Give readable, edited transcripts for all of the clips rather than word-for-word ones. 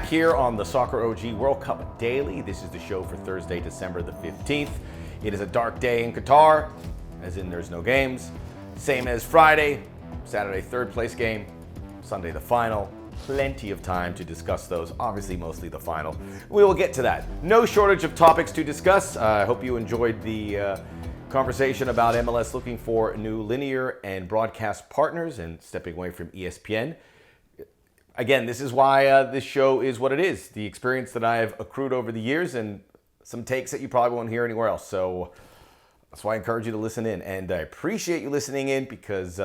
back here on the Soccer OG World Cup Daily. This is the show for Thursday, December the 15th. It is a dark day in Qatar, as in there's no games. Same as Friday, Saturday third place game, Sunday the final. Plenty of time to discuss those, obviously mostly the final. We will get to that. No shortage of topics to discuss. I hope you enjoyed the conversation about MLS looking for new linear and broadcast partners and stepping away from ESPN. Again, this is why this show is what it is. The experience that I have accrued over the years and some takes that you probably won't hear anywhere else. So that's why I encourage you to listen in. And I appreciate you listening in because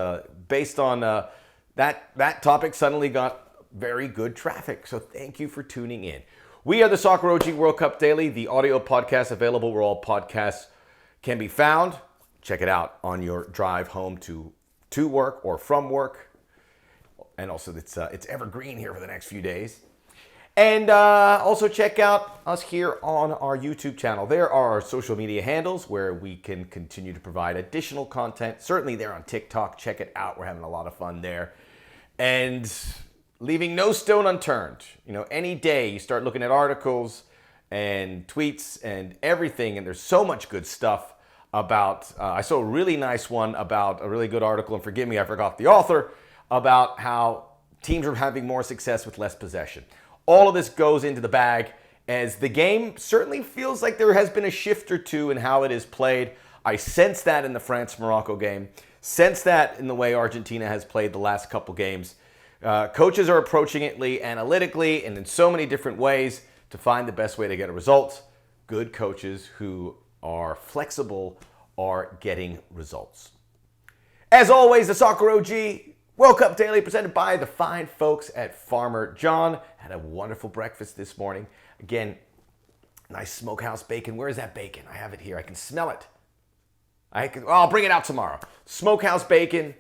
based on that topic suddenly got very good traffic. So thank you for tuning in. We are the Soccer OG World Cup Daily, the audio podcast available where all podcasts can be found. Check it out on your drive home to work or from work. And also, it's evergreen here for the next few days. And also check out us here on our YouTube channel. There are our social media handles where we can continue to provide additional content. Certainly there on TikTok. Check it out. We're having a lot of fun there. And leaving no stone unturned. You know, any day you start looking at articles and tweets and everything, and there's so much good stuff about, I saw a really nice one about a really good article, and forgive me, I forgot the author, about how teams are having more success with less possession. All of this goes into the bag as the game certainly feels like there has been a shift or two in how it is played. I sense that in the France-Morocco game, sense that in the way Argentina has played the last couple games. Coaches are approaching it analytically and in so many different ways to find the best way to get a result. Good coaches who are flexible are getting results. As always, the Soccer OG World Cup Daily presented by the fine folks at Farmer John. Had a wonderful breakfast this morning. Again, nice smokehouse bacon. Where is that bacon? I have it here. I can smell it. I'll bring it out tomorrow. Smokehouse bacon,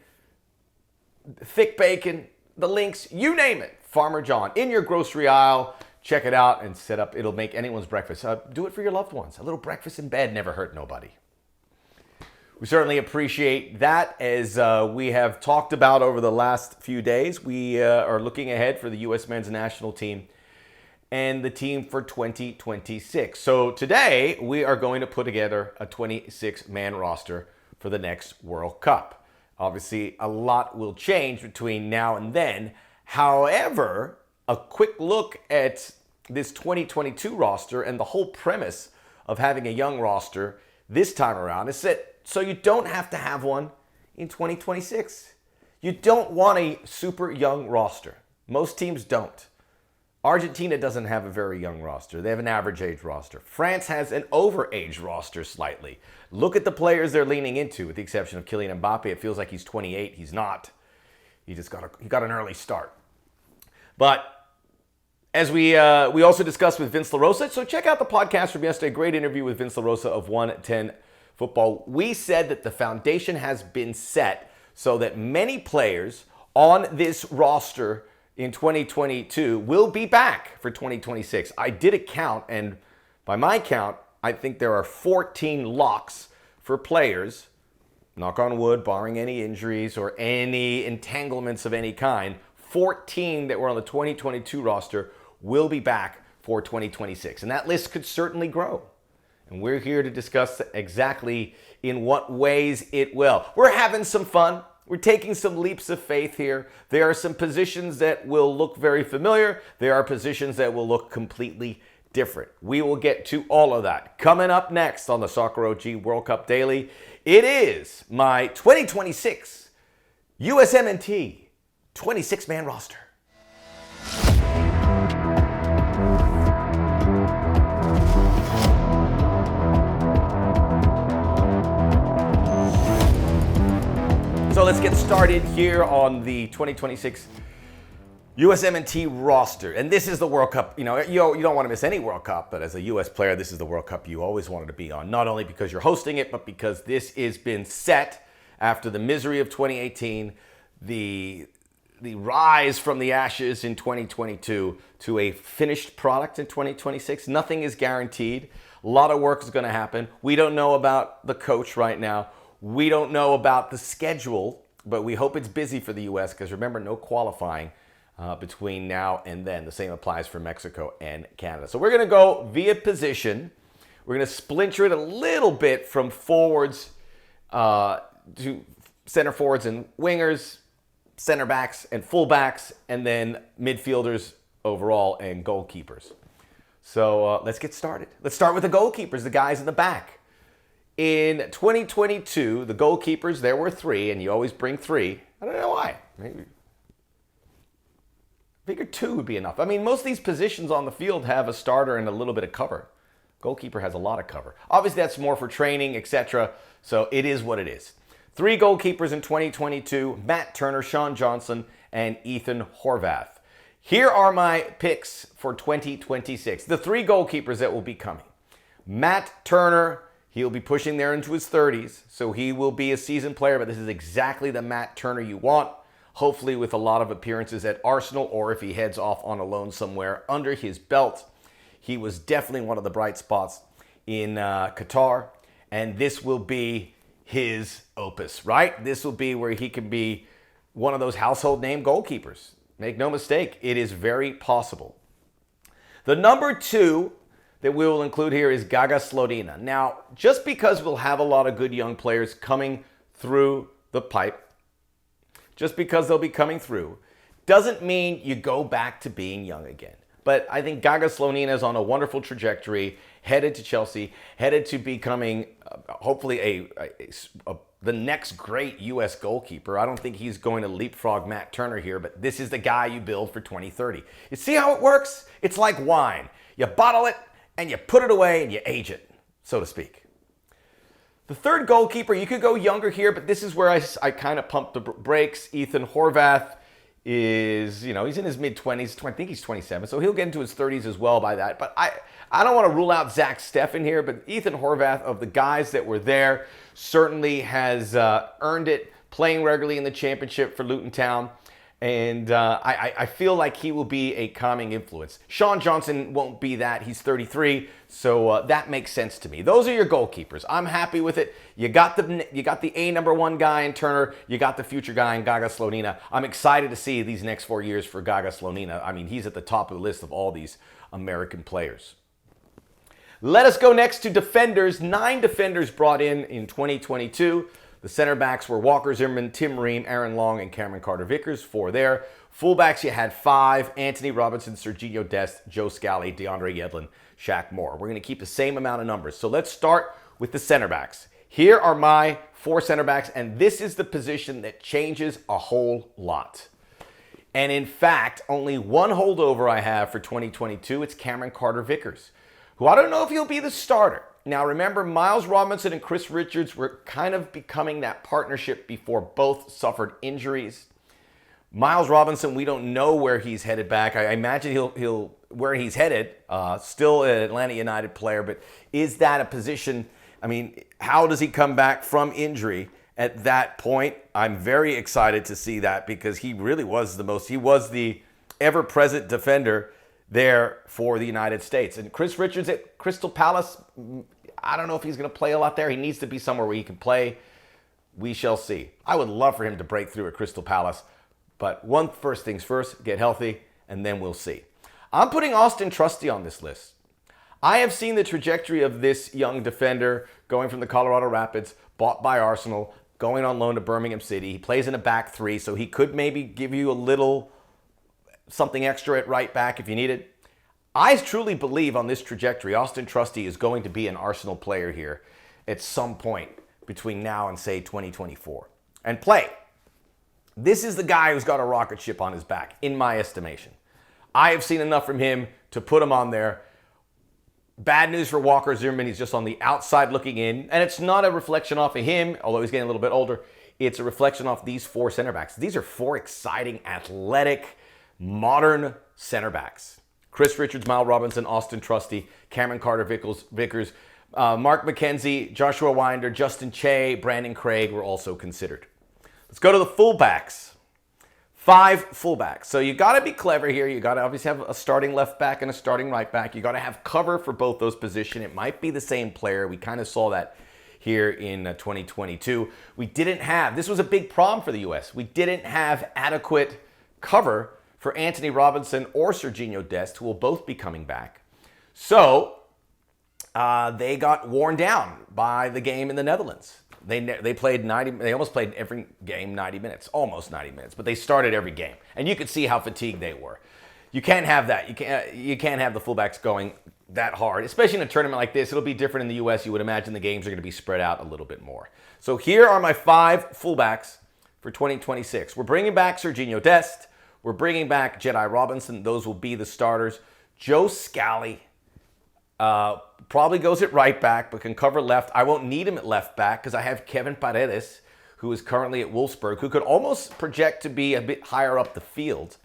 thick bacon, the links, you name it. Farmer John in your grocery aisle. Check it out and set up. It'll make anyone's breakfast. Do it for your loved ones. A little breakfast in bed never hurt nobody. We certainly appreciate that. As we have talked about over the last few days, we are looking ahead for the U.S. men's national team and the team for 2026. So today, we are going to put together a 26-man roster for the next World Cup. Obviously, a lot will change between now and then. However, a quick look at this 2022 roster and the whole premise of having a young roster this time around is that so you don't have to have one in 2026. You don't want a super young roster. Most teams don't. Argentina doesn't have a very young roster. They have an average age roster. France has an over-age roster slightly. Look at the players they're leaning into, with the exception of Kylian Mbappe. It feels like he's 28. He's not. He got an early start. But as we also discussed with Vince LaRosa, so check out the podcast from yesterday. Great interview with Vince LaRosa of 110 Football. We said that the foundation has been set so that many players on this roster in 2022 will be back for 2026. I did a count, and by my count, I think there are 14 locks for players, knock on wood, barring any injuries or any entanglements of any kind. 14 that were on the 2022 roster will be back for 2026. And that list could certainly grow. And we're here to discuss exactly in what ways it will. We're having some fun. We're taking some leaps of faith here. There are some positions that will look very familiar. There are positions that will look completely different. We will get to all of that. Coming up next on the Soccer OG World Cup Daily, it is my 2026 USMNT 26-man roster. So let's get started here on the 2026 USMNT roster. And this is the World Cup. You don't want to miss any World Cup, but as a U.S. player, this is the World Cup you always wanted to be on. Not only because you're hosting it, but because this has been set after the misery of 2018, the rise from the ashes in 2022 to a finished product in 2026. Nothing is guaranteed. A lot of work is going to happen. We don't know about the coach right now. We don't know about the schedule, but we hope it's busy for the U.S. because remember, no qualifying between now and then. The same applies for Mexico and Canada. So we're going to go via position. We're going to splinter it a little bit from forwards to center forwards and wingers, center backs and fullbacks, and then midfielders overall and goalkeepers. So let's get started. Let's start with the goalkeepers, the guys in the back. In 2022, the goalkeepers, there were 3, and you always bring 3. I don't know why. Maybe. I figured 2 would be enough. I mean, most of these positions on the field have a starter and a little bit of cover. Goalkeeper has a lot of cover. Obviously, that's more for training, etc. So it is what it is. 3 goalkeepers in 2022, Matt Turner, Sean Johnson, and Ethan Horvath. Here are my picks for 2026. The 3 goalkeepers that will be coming. Matt Turner, he'll be pushing there into his 30s, so he will be a seasoned player, but this is exactly the Matt Turner you want, hopefully with a lot of appearances at Arsenal, or if he heads off on a loan somewhere under his belt. He was definitely one of the bright spots in Qatar, and this will be his opus, right? This will be where he can be one of those household name goalkeepers. Make no mistake, it is very possible. The number 2 that we will include here is Gaga Slonina. Now, just because we'll have a lot of good young players coming through the pipe, just because they'll be coming through, doesn't mean you go back to being young again. But I think Gaga Slonina is on a wonderful trajectory, headed to Chelsea, headed to becoming hopefully the next great U.S. goalkeeper. I don't think he's going to leapfrog Matt Turner here, but this is the guy you build for 2030. You see how it works? It's like wine. You bottle it, and you put it away, and you age it, so to speak. The 3rd goalkeeper, you could go younger here, but this is where I kind of pump the brakes. Ethan Horvath is, he's in his mid-20s. I think he's 27, so he'll get into his 30s as well by that. But I don't want to rule out Zach Steffen here, but Ethan Horvath, of the guys that were there, certainly has earned it, playing regularly in the championship for Luton Town. And I feel like he will be a calming influence. Sean Johnson won't be that. He's 33, so that makes sense to me. Those are your goalkeepers. I'm happy with it. You got the A number 1 guy in Turner. You got the future guy in Gaga Slonina. I'm excited to see these next 4 years for Gaga Slonina. I mean, he's at the top of the list of all these American players. Let us go next to defenders. 9 defenders brought in 2022. The center backs were Walker Zimmerman, Tim Ream, Aaron Long, and Cameron Carter-Vickers. 4 there. Fullbacks, you had 5. Anthony Robinson, Sergio Dest, Joe Scally, DeAndre Yedlin, Shaq Moore. We're going to keep the same amount of numbers. So let's start with the center backs. Here are my 4 center backs, and this is the position that changes a whole lot. And in fact, only one holdover I have for 2022. It's Cameron Carter-Vickers, who I don't know if he'll be the starter. Now, remember, Miles Robinson and Chris Richards were kind of becoming that partnership before both suffered injuries. Miles Robinson, we don't know where he's headed back. I imagine he'll where he's headed, still an Atlanta United player, but is that a position? I mean, how does he come back from injury at that point? I'm very excited to see that because he really was the ever-present defender there for the United States. And Chris Richards at Crystal Palace, I don't know if he's going to play a lot there. He needs to be somewhere where he can play. We shall see. I would love for him to break through at Crystal Palace. But first things first, get healthy, and then we'll see. I'm putting Austin Trusty on this list. I have seen the trajectory of this young defender going from the Colorado Rapids, bought by Arsenal, going on loan to Birmingham City. He plays in a back 3, so he could maybe give you a little something extra at right back if you need it. I truly believe on this trajectory, Austin Trusty is going to be an Arsenal player here at some point between now and, say, 2024. And play. This is the guy who's got a rocket ship on his back, in my estimation. I have seen enough from him to put him on there. Bad news for Walker Zimmerman. He's just on the outside looking in. And it's not a reflection off of him, although he's getting a little bit older. It's a reflection off these 4 center backs. These are 4 exciting, athletic, modern center backs. Chris Richards, Miles Robinson, Austin Trusty, Cameron Carter-Vickers, Mark McKenzie, Joshua Winder, Justin Che, Brandon Craig were also considered. Let's go to the fullbacks. 5 fullbacks. So you got to be clever here. You got to obviously have a starting left back and a starting right back. You got to have cover for both those positions. It might be the same player. We kind of saw that here in 2022. This was a big problem for the U.S. We didn't have adequate cover for Anthony Robinson or Serginho Dest, who will both be coming back. So they got worn down by the game in the Netherlands. They played 90. They almost played every game 90 minutes, almost 90 minutes. But they started every game, and you could see how fatigued they were. You can't have that. You can't have the fullbacks going that hard, especially in a tournament like this. It'll be different in the U.S. You would imagine the games are going to be spread out a little bit more. So here are my 5 fullbacks for 2026. We're bringing back Serginho Dest. We're bringing back Jedi Robinson. Those will be the starters. Joe Scally probably goes at right back, but can cover left. I won't need him at left back because I have Kevin Paredes, who is currently at Wolfsburg, who could almost project to be a bit higher up the field.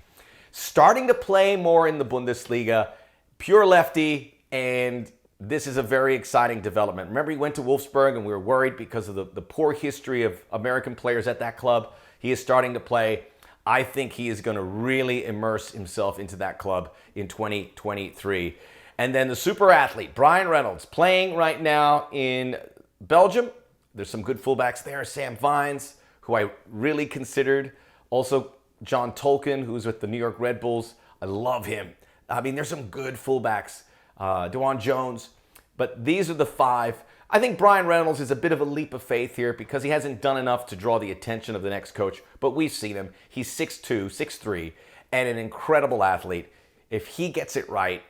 Starting to play more in the Bundesliga, pure lefty, and this is a very exciting development. Remember, he went to Wolfsburg, and we were worried because of the poor history of American players at that club. He is starting to play. I think he is going to really immerse himself into that club in 2023. And then the super athlete, Brian Reynolds, playing right now in Belgium. There's some good fullbacks there. Sam Vines, who I really considered. Also, John Tolkien, who's with the New York Red Bulls. I love him. I mean, there's some good fullbacks. DeJuan Jones. But these are the 5. I think Brian Reynolds is a bit of a leap of faith here because he hasn't done enough to draw the attention of the next coach. But we've seen him. He's 6'2", 6'3", and an incredible athlete. If he gets it right,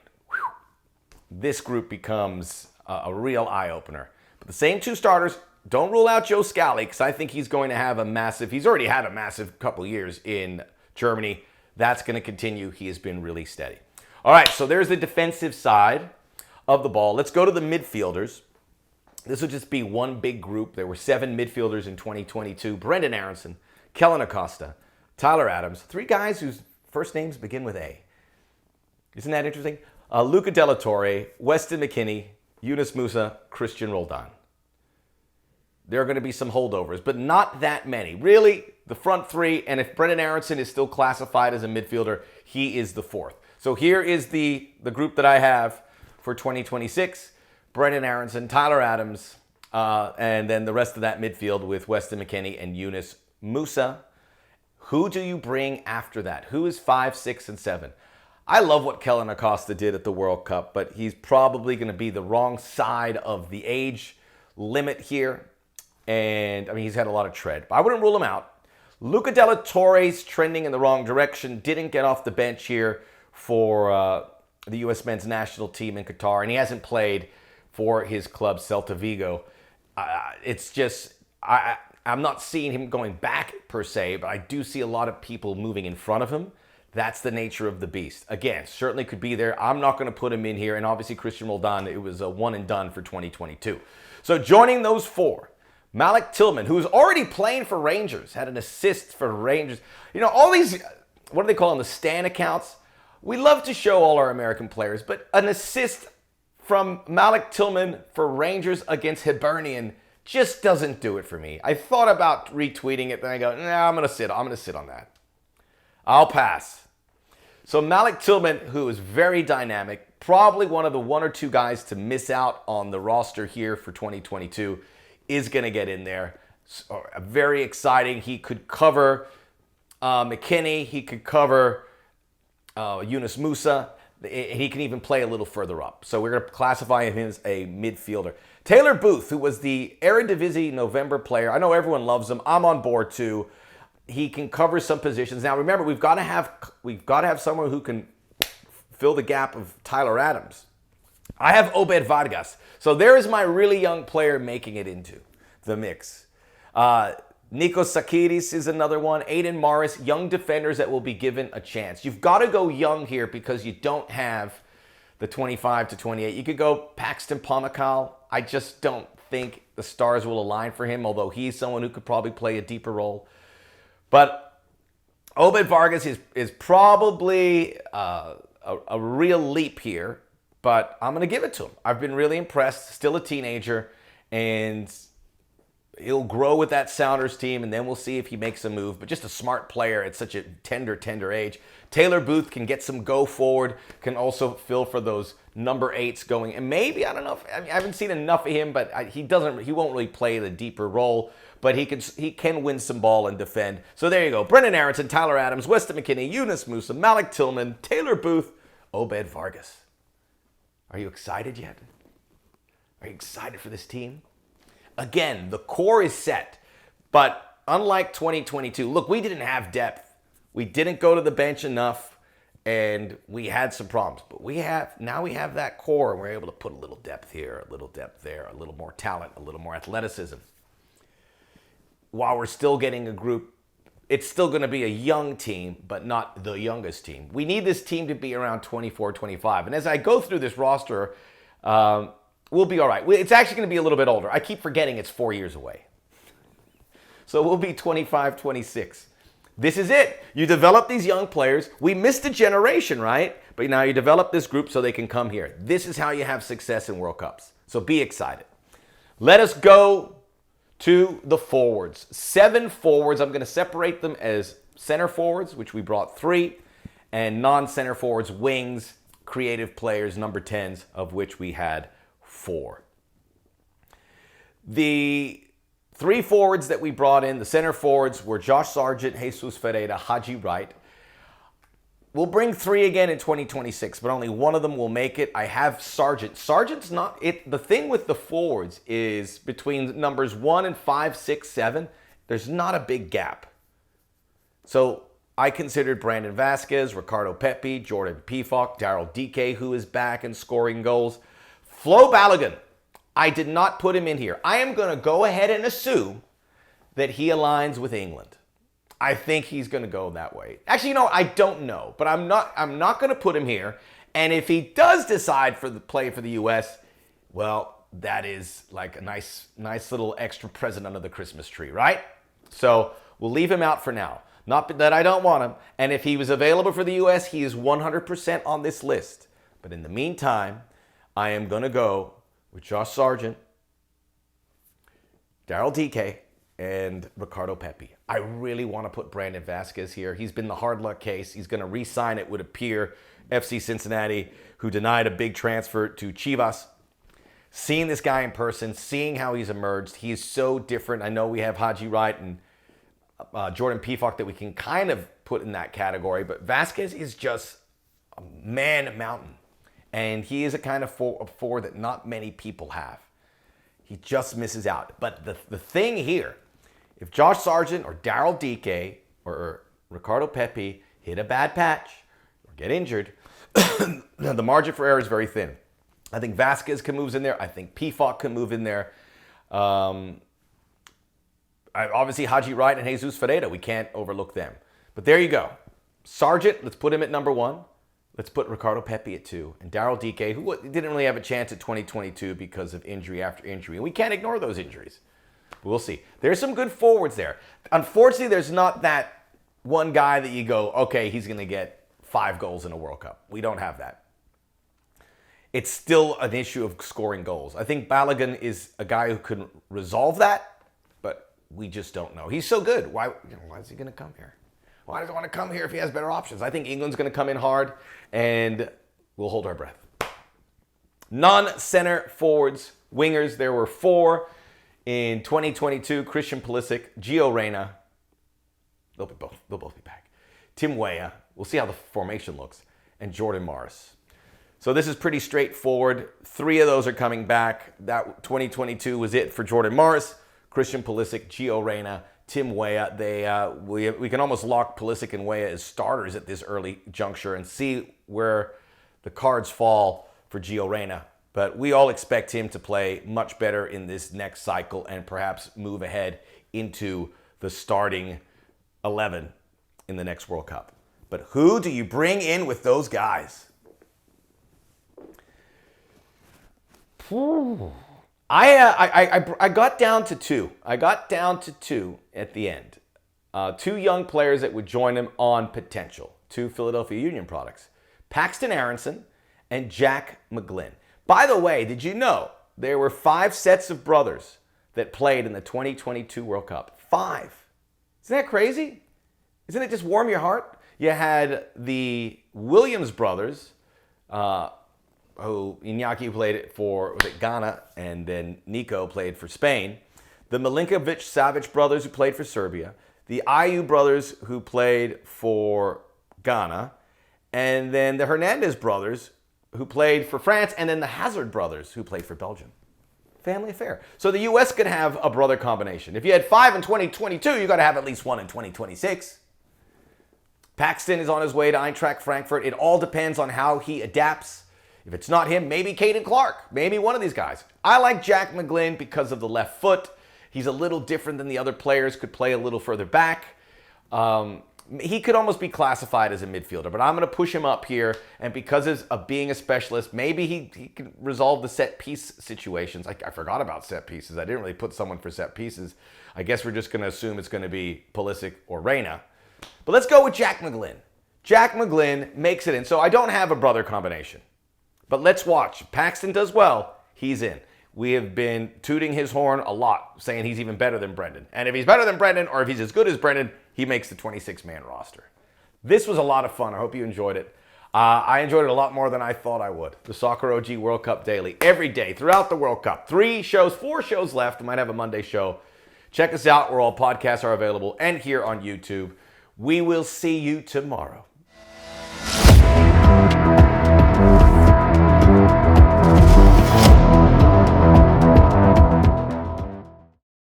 this group becomes a real eye-opener. But the same 2 starters, don't rule out Joe Scally, because I think he's going to have he's already had a massive couple years in Germany. That's going to continue. He has been really steady. All right, so there's the defensive side of the ball. Let's go to the midfielders. This will just be one big group. There were 7 midfielders in 2022. Brendan Aronson, Kellen Acosta, Tyler Adams. 3 guys whose first names begin with A. Isn't that interesting? Luca De La Torre, Weston McKennie, Yunus Musa, Christian Roldan. There are going to be some holdovers, but not that many. Really, the front 3, and if Brendan Aronson is still classified as a midfielder, he is the 4th. So here is the group that I have for 2026. Brendan Aronson, Tyler Adams, and then the rest of that midfield with Weston McKennie and Yunus Musa. Who do you bring after that? Who is 5, 6, and 7? I love what Kellen Acosta did at the World Cup, but he's probably going to be the wrong side of the age limit here. And, I mean, he's had a lot of tread. But I wouldn't rule him out. Luca De La Torre's trending in the wrong direction. Didn't get off the bench here for the U.S. men's national team in Qatar. And he hasn't played for his club, Celta Vigo. It's just, I'm not seeing him going back, per se, but I do see a lot of people moving in front of him. That's the nature of the beast. Again, certainly could be there. I'm not going to put him in here. And obviously, Christian Roldan, it was a one and done for 2022. So joining those 4, Malik Tillman, who's already playing for Rangers, had an assist for Rangers. You know, all these, what do they call them, the Stan accounts? We love to show all our American players, but an assist from Malik Tillman for Rangers against Hibernian just doesn't do it for me. I thought about retweeting it, then I go, nah, I'm going to sit on that. I'll pass. So Malik Tillman, who is very dynamic, probably one of the 1 or 2 guys to miss out on the roster here for 2022, is going to get in there. So, very exciting. He could cover McKennie. He could cover Yunus Musa. He can even play a little further up. So we're going to classify him as a midfielder. Taylor Booth, who was the Eredivisie November player. I know everyone loves him. I'm on board too. He can cover some positions. Now remember, we've got to have someone who can fill the gap of Tyler Adams. I have Obed Vargas. So there is my really young player making it into the mix. Nikos Sakiris is another one. Aiden Morris, young defenders that will be given a chance. You've got to go young here because you don't have the 25 to 28. You could go Paxton Pomykal. I just don't think the stars will align for him, although he's someone who could probably play a deeper role. But Obed Vargas is probably a real leap here, but I'm going to give it to him. I've been really impressed. Still a teenager, and he'll grow with that Sounders team, and then we'll see if he makes a move. But just a smart player at such a tender age. Taylor Booth can get some go forward, can also fill for those number 8s going. And maybe, I don't know, I haven't seen enough of him, but he won't really play the deeper role. but he can win some ball and defend. So there you go. Brendan Aronson, Tyler Adams, Weston McKennie, Yunus Musa, Malik Tillman, Taylor Booth, Obed Vargas. Are you excited yet? Are you excited for this team? Again, the core is set, but unlike 2022, look, we didn't have depth. We didn't go to the bench enough, and we had some problems. But we have that core, and we're able to put a little depth here, a little depth there, a little more talent, a little more athleticism. While we're still getting a group, it's still going to be a young team, but not the youngest team. We need this team to be around 24, 25. And as I go through this roster, we'll be all right. It's actually going to be a little bit older. I keep forgetting it's 4 years away. So we'll be 25, 26. This is it. You develop these young players. We missed a generation, right? But now you develop this group so they can come here. This is how you have success in World Cups. So be excited. Let us go to the forwards. 7 forwards. I'm going to separate them as center forwards, which we brought 3, and non-center forwards, wings, creative players, number 10s, of which we had 4. The 3 forwards that we brought in, the center forwards, were Josh Sargent, Jesus Ferreira, Haji Wright. We'll bring 3 again in 2026, but only one of them will make it. I have Sargent. Sargent's not it. The thing with the forwards is between numbers 1 and 5, 6, 7, there's not a big gap. So I considered Brandon Vasquez, Ricardo Pepi, Jordan Pefok, Daryl Dike, who is back and scoring goals. Flo Balogun, I did not put him in here. I am going to go ahead and assume that he aligns with England. I think he's going to go that way. Actually, I don't know, but I'm not going to put him here. And if he does decide for the play for the U.S., well, that is like a nice little extra present under the Christmas tree, right? So we'll leave him out for now. Not that I don't want him. And if he was available for the U.S., he is 100% on this list. But in the meantime, I am going to go with Josh Sargent, Daryl Dike, and Ricardo Pepi. I really want to put Brandon Vasquez here. He's been the hard luck case. He's going to re-sign, it would appear, FC Cincinnati, who denied a big transfer to Chivas. Seeing this guy in person, seeing how he's emerged, he is so different. I know we have Haji Wright and Jordan Pefok that we can kind of put in that category, but Vasquez is just a man mountain. And he is a kind of forward that not many people have. He just misses out. But the thing here, if Josh Sargent or Daryl Dike or Ricardo Pepi hit a bad patch or get injured, the margin for error is very thin. I think Vasquez can move in there. I think Pefok can move in there. Obviously, Haji Wright and Jesus Ferreira, we can't overlook them. But there you go. Sargent, let's put him at number 1. Let's put Ricardo Pepi at 2. And Daryl Dike, who didn't really have a chance at 2022 because of injury after injury. And we can't ignore those injuries. But we'll see. There's some good forwards there. Unfortunately, there's not that one guy that you go, okay, he's going to get 5 goals in a World Cup. We don't have that. It's still an issue of scoring goals. I think Balogun is a guy who could resolve that, but we just don't know. He's so good. Why is he going to come here? Why does he want to come here if he has better options? I think England's going to come in hard, and we'll hold our breath. Non-center forwards, wingers, there were 4 in 2022. Christian Pulisic, Gio Reyna. They'll both be back. Tim Weah. We'll see how the formation looks. And Jordan Morris. So this is pretty straightforward. 3 of those are coming back. That 2022 was it for Jordan Morris, Christian Pulisic, Gio Reyna, Tim Weah. We can almost lock Pulisic and Weah as starters at this early juncture and see where the cards fall for Gio Reyna. But we all expect him to play much better in this next cycle and perhaps move ahead into the starting 11 in the next World Cup. But who do you bring in with those guys? I got down to 2. I got down to 2 at the end. 2 young players that would join him on potential. 2 Philadelphia Union products. Paxton Aronson and Jack McGlynn. By the way, did you know there were 5 sets of brothers that played in the 2022 World Cup? 5. Isn't that crazy? Isn't it just warm your heart? You had the Williams brothers, who Iñaki played for Ghana, and then Nico played for Spain. the Milinkovic-Savic brothers who played for Serbia, the Ayew brothers who played for Ghana, and then the Hernandez brothers who played for France, and then the Hazard brothers who played for Belgium. Family affair. So the U.S. could have a brother combination. If you had 5 in 2022, you got to have at least 1 in 2026. Paxton is on his way to Eintracht Frankfurt. It all depends on how he adapts. If it's not him, maybe Caden Clark. Maybe one of these guys. I like Jack McGlynn because of the left foot. He's a little different than the other players, could play a little further back. He could almost be classified as a midfielder, but I'm going to push him up here. And because of being a specialist, maybe he can resolve the set piece situations. I forgot about set pieces. I didn't really put someone for set pieces. I guess we're just going to assume it's going to be Pulisic or Reyna. But let's go with Jack McGlynn. Jack McGlynn makes it in. So I don't have a brother combination. But let's watch. Paxton does well. He's in. We have been tooting his horn a lot, saying he's even better than Brendan. And if he's better than Brendan, or if he's as good as Brendan, he makes the 26-man roster. This was a lot of fun. I hope you enjoyed it. I enjoyed it a lot more than I thought I would. The Soccer OG World Cup Daily, every day throughout the World Cup. 4 shows left. We might have a Monday show. Check us out where all podcasts are available and here on YouTube. We will see you tomorrow.